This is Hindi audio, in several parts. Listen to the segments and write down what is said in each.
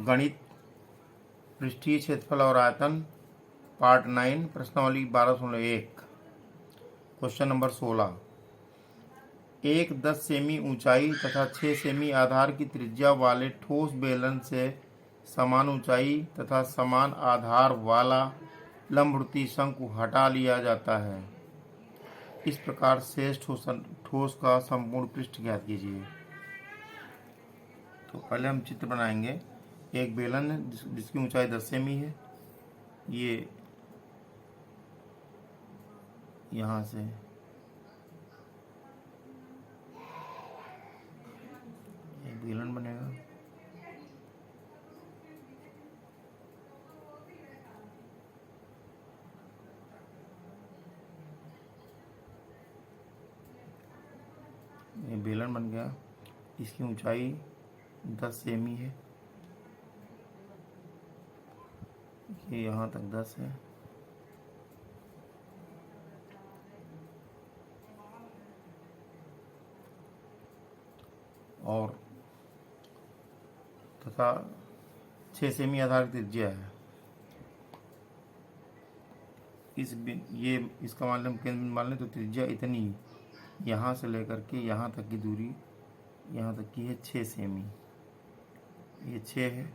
गणित, पृष्ठीय क्षेत्रफल और आयतन, पार्ट 9, प्रश्नावली 12.1। Question number 16। एक 10 सेमी ऊंचाई तथा 6 सेमी आधार की त्रिज्या वाले ठोस बेलन से समान ऊंचाई तथा समान आधार वाला लंबवृत्तीय शंकु हटा लिया जाता है। इस प्रकार शेष ठोस का संपूर्ण पृष्ठ ज्ञात कीजिए। तो पहले हम चित्र बनाएंगे। एक बेलन है जिसकी ऊंचाई 10 सेमी है। ये यहाँ से एक बेलन बनेगा। ये बेलन बन गया। इसकी ऊंचाई 10 सेमी है। ये यहाँ तक 10 है। और तथा 6 सेमी आधार की त्रिज्या है। इसका मान लें हम केंद्र मान लें तो त्रिज्या इतनी, यहाँ से लेकर के यहाँ तक की दूरी यहाँ तक की है 6 सेमी। ये 6 है,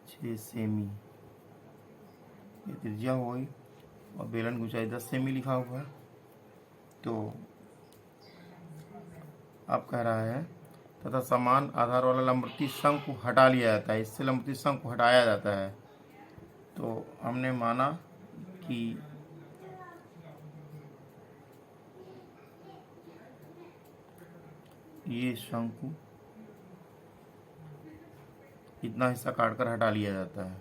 6 सेमी ये त्रिज्या हो गई। और बेलन की ऊंचाई 10 सेमी लिखा हुआ है। तो अब कह रहा है तथा समान आधार वाला लंबवृत्तीय शंकु हटा लिया जाता है। इससे लंबवृत्तीय शंकु हटाया जाता है। तो हमने माना कि ये शंकु इतना हिस्सा काटकर हटा लिया जाता है।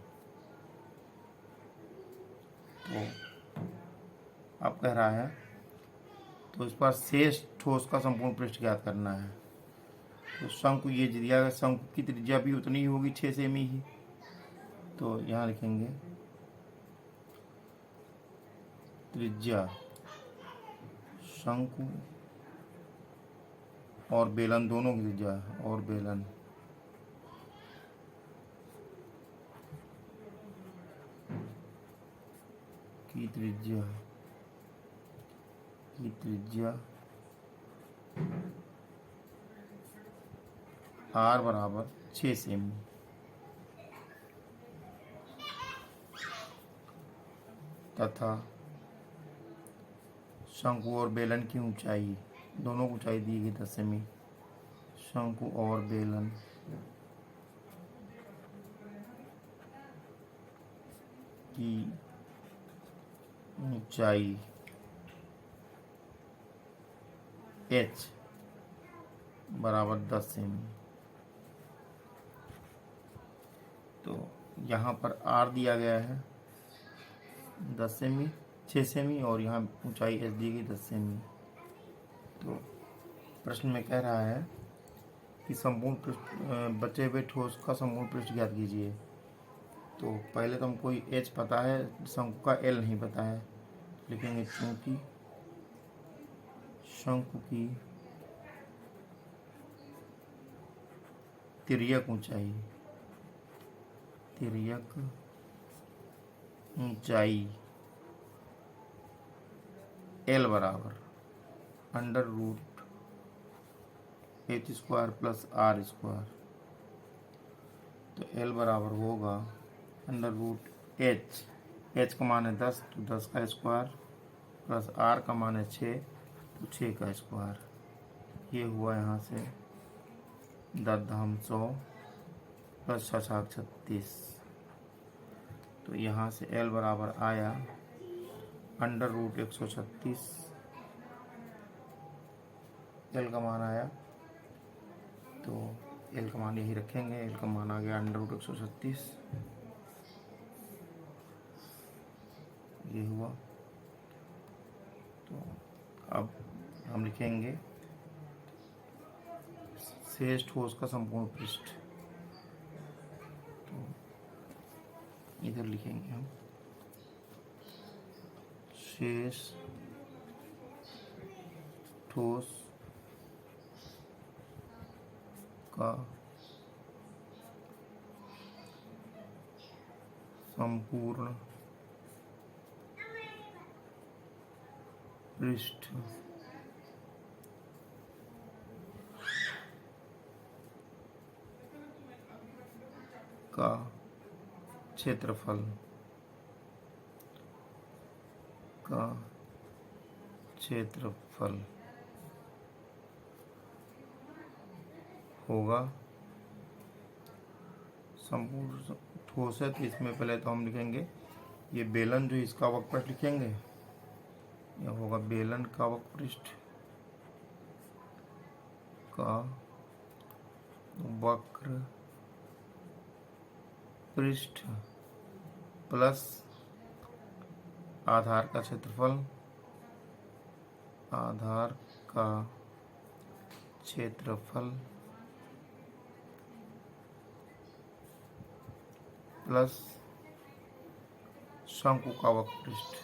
तो अब कह रहा है तो इस पर शेष ठोस का संपूर्ण पृष्ठ ज्ञात करना है। तो शंकु ये दिया गया, शंकु की त्रिज्या भी उतनी ही होगी, 6 सेमी ही। तो यहाँ लिखेंगे त्रिज्या शंकु और बेलन दोनों की त्रिज्या और बेलन की त्रिज्या r बराबर 6 सेमी तथा शंकु और बेलन की ऊंचाई, दोनों की ऊंचाई दी गई 10 सेमी। शंकु और बेलन की ऊंचाई h बराबर 10 सेमी। तो यहाँ पर r दिया गया है 10 सेमी, 6 सेमी, और यहाँ ऊंचाई h दी गई 10 सेमी। तो प्रश्न में कह रहा है कि संपूर्ण पृष्ठ बचे हुए ठोस का संपूर्ण पृष्ठ ज्ञात कीजिए। तो पहले तो हमको h पता है, शंकु का l नहीं पता है। लिखेंगे चूंकि शंकु की तिर्यक ऊंचाई l बराबर under root h square plus r square. तो l बराबर होगा अंडर रूट h का मान है 10, तो 10 का स्क्वायर प्लस r का मान है 6, तो 6 का स्क्वायर। ये हुआ यहाँ से 10 प्लस 6 36। तो यहाँ से l बराबर आया अंडर रूट 136। l का मान आया, तो l का मान यही रखेंगे। l का मान आ गया अंडर रूट 136। ये हुआ। तो अब हम लिखेंगे शेष ठोस का संपूर्ण पृष्ठ। तो इधर लिखेंगे हम शेष ठोस का संपूर्ण पृष्ठ का क्षेत्रफल होगा। संपूर्ण ठोस है तो इसमें पहले तो हम लिखेंगे ये बेलन जो इसका वक्रपृष्ठ लिखेंगे, यह होगा बेलन का वक्रपृष्ठ का वक्र पृष्ठ प्लस आधार का क्षेत्रफल प्लस शंकु का वक्रपृष्ठ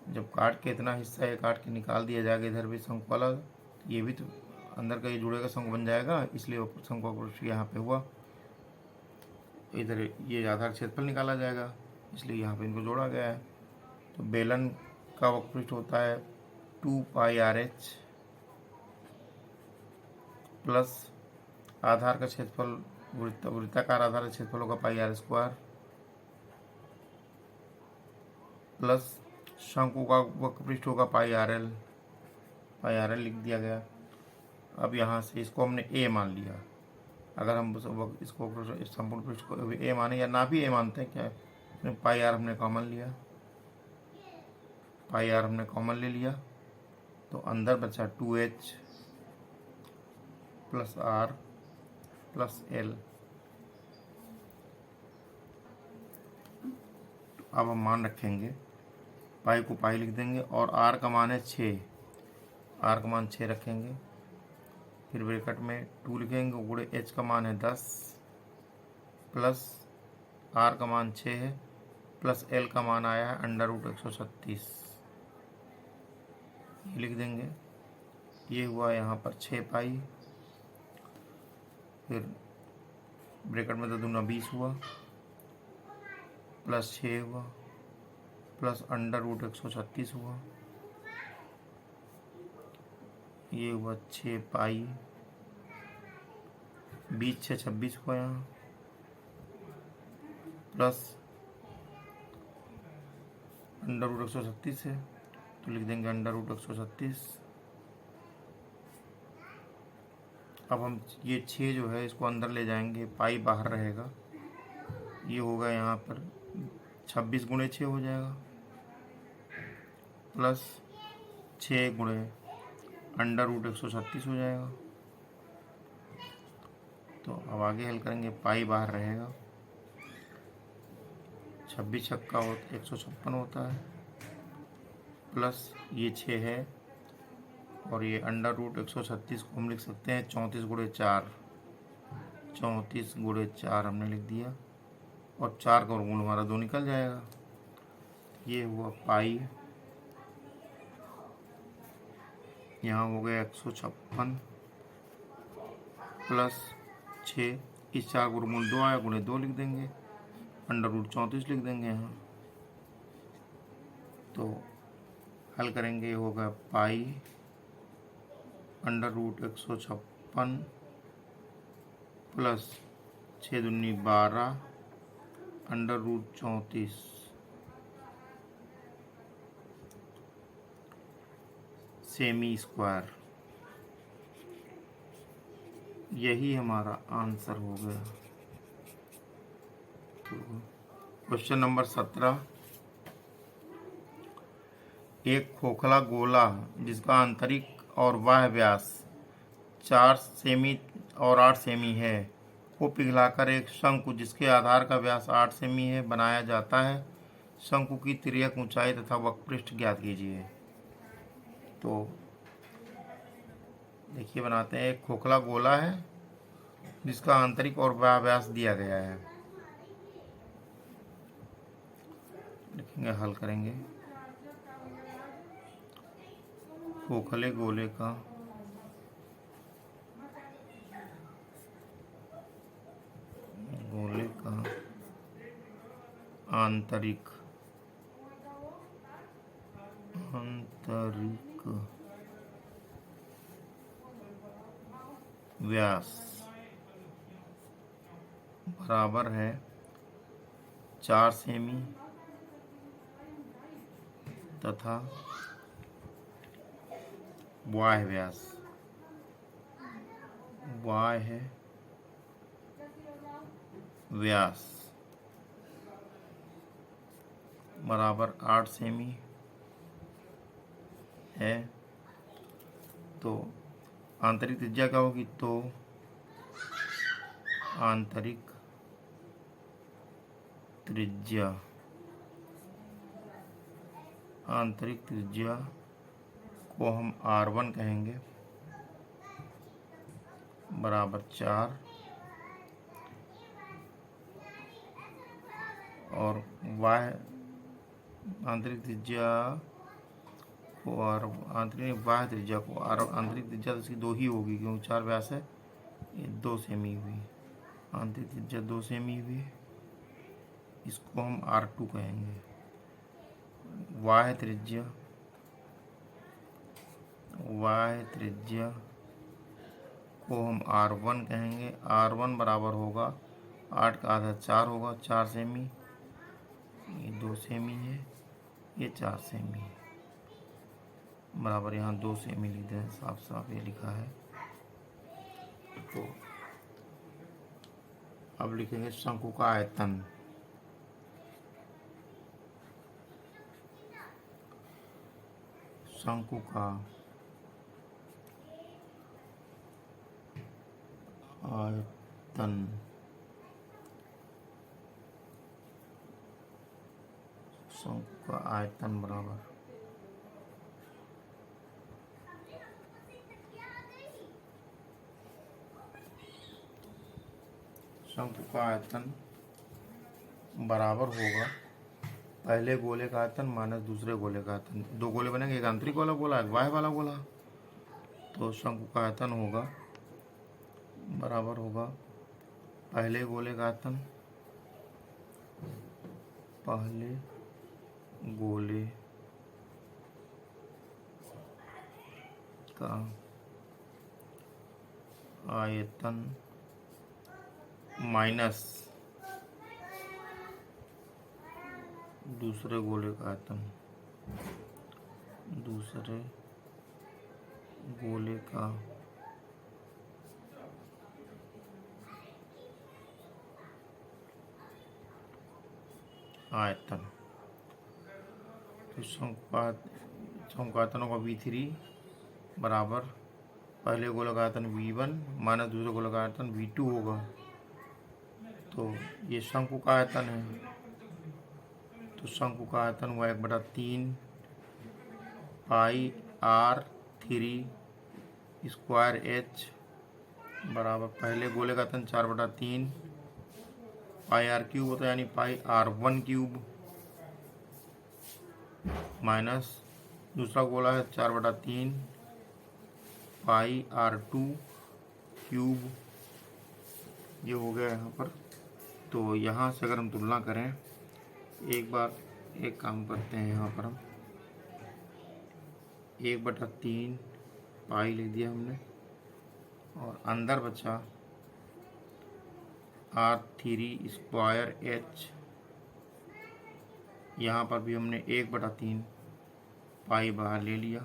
जब काट के इतना हिस्सा ये काट के निकाल दिया जाएगा इधर भी शंकु वाला, ये भी तो अंदर का ये जुड़ेगा शंकु बन जाएगा, इसलिए शंकु वक्रपृष्ठ यहाँ पे हुआ। इधर ये आधार क्षेत्रफल निकाला जाएगा, इसलिए यहाँ पे इनको जोड़ा गया है। तो बेलन का वक्रपृष्ठ होता है 2πRH प्लस आधार का क्षेत्रफल वृत्ताकार आधार का क्षेत्रफल होगा πr² प्लस शंकु का वक्रपृष्ठ होगा πRL लिख दिया गया। अब यहाँ से इसको हमने a मान लिया। अगर हम इसको संपूर्ण पृष्ठ को a माने या ना भी a मानते हैं, क्या πr हमने कॉमन ले लिया, तो अंदर बचा 2h plus r plus l। अब हम मान रखेंगे, पाई को पाई लिख देंगे और r का मान है 6, r का मान 6 रखेंगे, फिर ब्रैकेट में 2 लिखेंगे, गुणे h का मान है 10 प्लस r का मान 6 है प्लस l का मान आया है √136, ये लिख देंगे। ये हुआ यहाँ पर 6 पाई, फिर ब्रैकेट में 2 दूना 20 हुआ प्लस 6 हुआ प्लस √136 हुआ, ये हुआ 6 पाई, 20 6 26 हुआ यहाँ, प्लस √136 है तो लिख देंगे √136। अब हम ये 6 जो है इसको अंदर ले जाएंगे, पाई बाहर रहेगा, ये होगा यहाँ पर 26 गुणे 6 हो जाएगा प्लस 6 गुणे √136 हो जाएगा। तो अब आगे हल करेंगे, पाई बाहर रहेगा, 26 छक्का 156 होता है प्लस ये 6 है और ये √136 को हम लिख सकते हैं 34 गुणे 4, 34 गुणे 4 हमने लिख दिया और 4 का वर्गमूल हमारा 2 निकल जाएगा। ये हुआ पाई, यहाँ हो गया 156 प्लस 6, इस 4 का वर्गमूल 2 आया, गुणे 2 लिख देंगे, √34 लिख देंगे यहाँ। तो हल करेंगे, होगा पाई √156 प्लस 6 दूनी 12 √34 सेमी स्क्वायर। यही हमारा आंसर हो गया। क्वेश्चन नंबर 17, एक खोखला गोला जिसका आंतरिक और बाह्य व्यास 4 सेमी और 8 सेमी है को पिघलाकर एक शंकु जिसके आधार का व्यास 8 सेमी है बनाया जाता है। शंकु की तिर्यक ऊंचाई तथा वक्रपृष्ठ ज्ञात कीजिए। तो देखिए बनाते हैं, एक खोखला गोला है जिसका आंतरिक और बाह्य व्यास दिया गया है। लिखेंगे, हल करेंगे। खोखले गोले का आंतरिक व्यास बराबर है 4 सेमी तथा बाह्य व्यास बराबर 8 सेमी है। तो आंतरिक त्रिज्या क्या होगी? तो आंतरिक त्रिज्या को हम R1 कहेंगे बराबर 4 और आंतरिक त्रिज्या को बाह्य त्रिज्या को आंतरिक त्रिज्या तो इसकी 2 ही होगी क्योंकि 4 व्यास है, ये 2 सेमी हुई। आंतरिक त्रिज्या 2 सेमी हुई, इसको हम R2 कहेंगे। बाह्य त्रिज्या को हम R1 कहेंगे। R1 बराबर होगा 8 का आधा 4 होगा, 4 सेमी, ये 2 सेमी है, ये 4 सेमी है बराबर यहाँ 2 सेमी लिख दें, साफ साफ ये लिखा है। तो अब लिखेंगे शंकु का आयतन। शंकु का आयतन बराबर शंकु का आयतन बराबर होगा पहले गोले का आयतन माइनस दूसरे गोले का आयतन। 2 गोले बनेंगे, एक आंतरिक वाला गोला एक बाह्य वाला गोला। तो शंकु का आयतन होगा बराबर होगा पहले गोले का आयतन माइनस दूसरे गोले का आयतन तो शंकुआयतनों का V3 बराबर पहले गोले का आयतन V1 माइनस दूसरे गोले का आयतन V2 होगा। तो ये शंकु का आयतन है, तो शंकु का आयतन हुआ 1/3 पाई R3 स्क्वायर H बराबर पहले गोले का आयतन 4/3 पाई R³ होता है यानी पाई R1³ माइनस दूसरा गोला है 4/3 पाई R2³ ये हो गया यहाँ पर। तो यहाँ से अगर हम तुलना करें, एक काम करते हैं, यहाँ पर हम 1/3 पाई लिख दिया हमने और अंदर बचा R3 स्क्वायर H। यहाँ पर भी हमने 1/3 पाई बाहर ले लिया,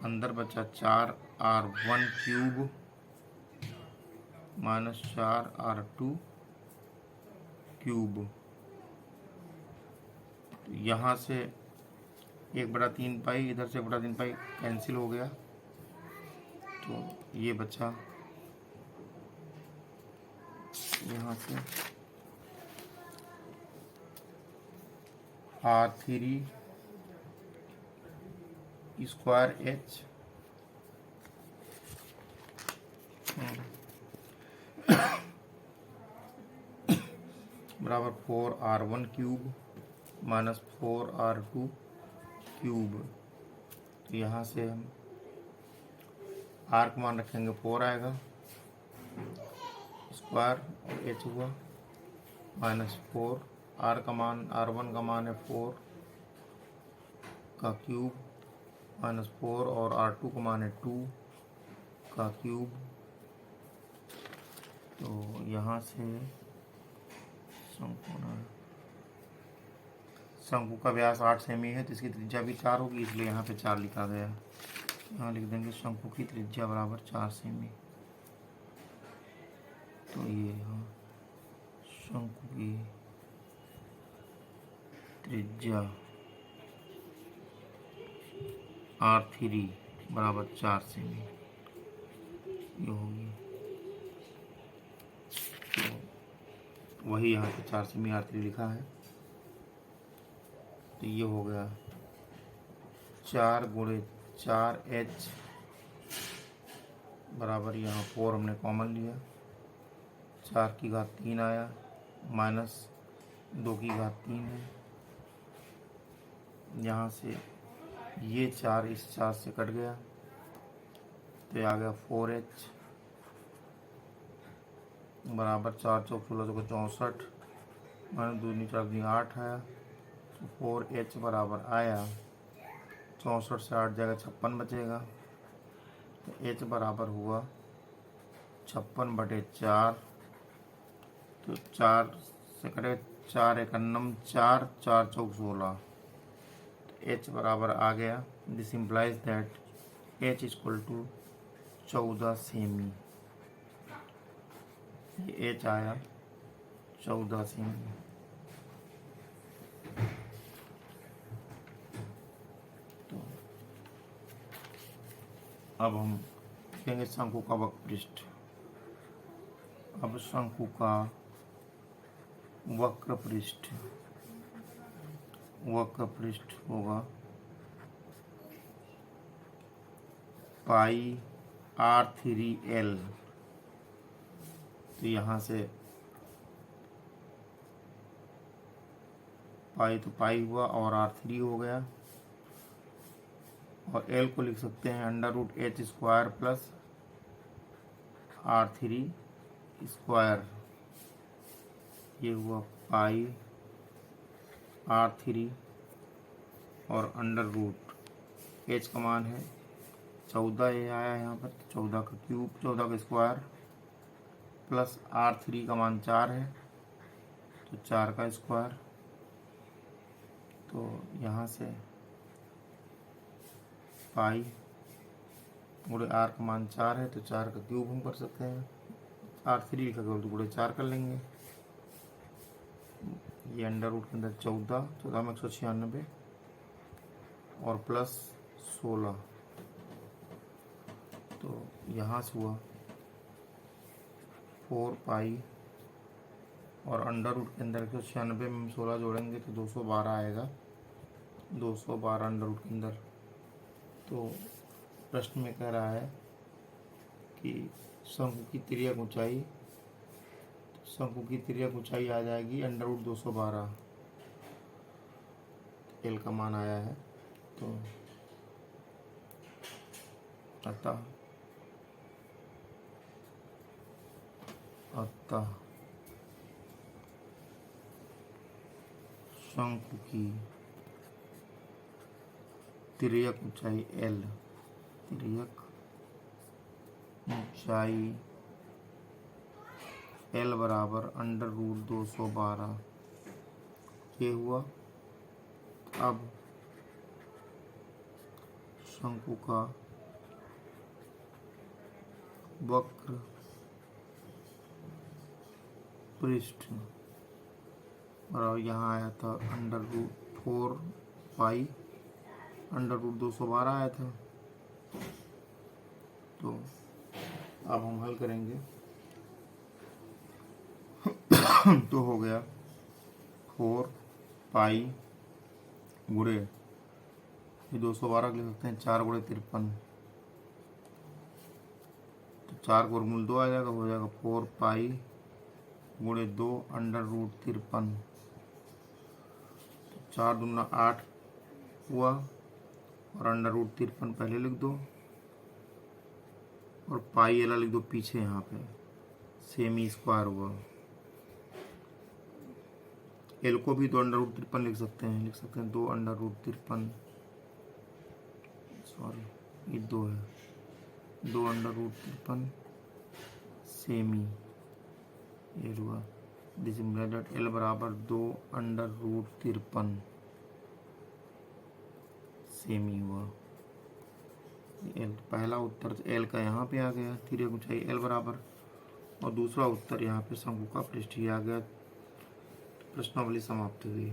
अंदर बचा 4R1³ माइनस 4R2³। यहाँ से 1/3 पाई, इधर से 1/3 पाई कैंसिल हो गया, तो ये बचा यहाँ से R3 स्क्वायर H बराबर 4R1³ माइनस 4R2³। तो यहाँ से हम आर का मान रखेंगे 4 आएगा स्क्वायर और एच हुआ -4। आर का मान R1 का मान है 4 का क्यूब -4 और R2 का मान है 2 का क्यूब। तो यहाँ से शंकु का व्यास 8 सेमी है तो इसकी त्रिज्या भी 4 होगी, इसलिए यहाँ पे 4 लिखा गया। यहाँ लिख देंगे शंकु की त्रिज्या बराबर 4 सेमी। तो ये यहाँ शंकु की त्रिज्या R3 बराबर 4 सेमी ये होगी। तो वही यहाँ पे 4 सेमी R3 लिखा है। तो ये हो गया 4 गुणे 4H बराबर, यहाँ 4 हमने कॉमन लिया, 4 की घात 3 आया -2 की घात 3 है। यहाँ से ये 4 इस 4 से कट गया तो ये आ गया 4H बराबर 4 चौक 16 64 -2 4 8 है। तो 4H बराबर आया 64 से 8 जाएगा 56 बचेगा। तो H बराबर हुआ 56/4। तो 4 से कटे 4 1 9 4 4 चौक 16। तो H बराबर आ गया, this implies that H equal to 14 semi. ये H आया 14 सेमी। तो अब हम देखेंगे शंकु का वक्रपृष्ठ। अब शंकु का वक्रपृष्ठ होगा पाई R3L। तो यहाँ से पाई तो पाई हुआ और R3 हो गया, और L को लिख सकते हैं √H² प्लस R3 स्क्वायर। ये हुआ पाई R3 और √H का मान है 14, ये आया यहाँ पर 14 का क्यूब 14 का स्क्वायर प्लस R3 का मान 4 है तो 4 का स्क्वायर। तो यहाँ से पाई गुणे R का मान 4 है तो 4 का क्यूब हम कर सकते हैं, R3 का केवल तो गुणे 4 कर लेंगे। ये अंडर रूट के अंदर 14 में 196 और प्लस 16। तो यहाँ से हुआ 4 पाई और अंडर रूट के अंदर 196 में 16 जोड़ेंगे तो 212 आएगा, 212 अंडर रूट के अंदर। तो प्रश्न में कह रहा है कि शंकु की तिर्यक ऊंचाई, शंकु की तिर्यक ऊंचाई आ जाएगी √212। एल का मान आया है। तो अतः शंकु की तिर्यक ऊंचाई L, तिर्यक ऊंचाई L बराबर √212 ये हुआ। अब शंकु का वक्र पृष्ठ और यहाँ आया था √4 पाई, √212 आया था। तो अब हम हल करेंगे तो हो गया 4 पाई गुणे, ये 212 लिख सकते हैं 4 गुणे 53, तो 4 को वर्गमूल 2 आ जाएगा, हो जाएगा 4 पाई गुणे 2 √53। 4 दूना 8 हुआ और √53 पहले लिख दो और पाई एल लिख दो पीछे यहाँ पे, सेमी स्क्वायर हुआ। एल को भी 2√53 लिख सकते हैं, 2√53, सॉरी ये 2 है, 2√53 सेमी, ये हुआ। दिस इम्प्लाइज दैट एल बराबर 2√53 सेमी हुआ। एल पहला उत्तर एल का यहाँ पे आ गया, तिर्यक ऊंचाई एल बराबर, और दूसरा उत्तर यहाँ पे शंकु का पृष्ठीय आ गया। प्रश्नावली समाप्त हुई।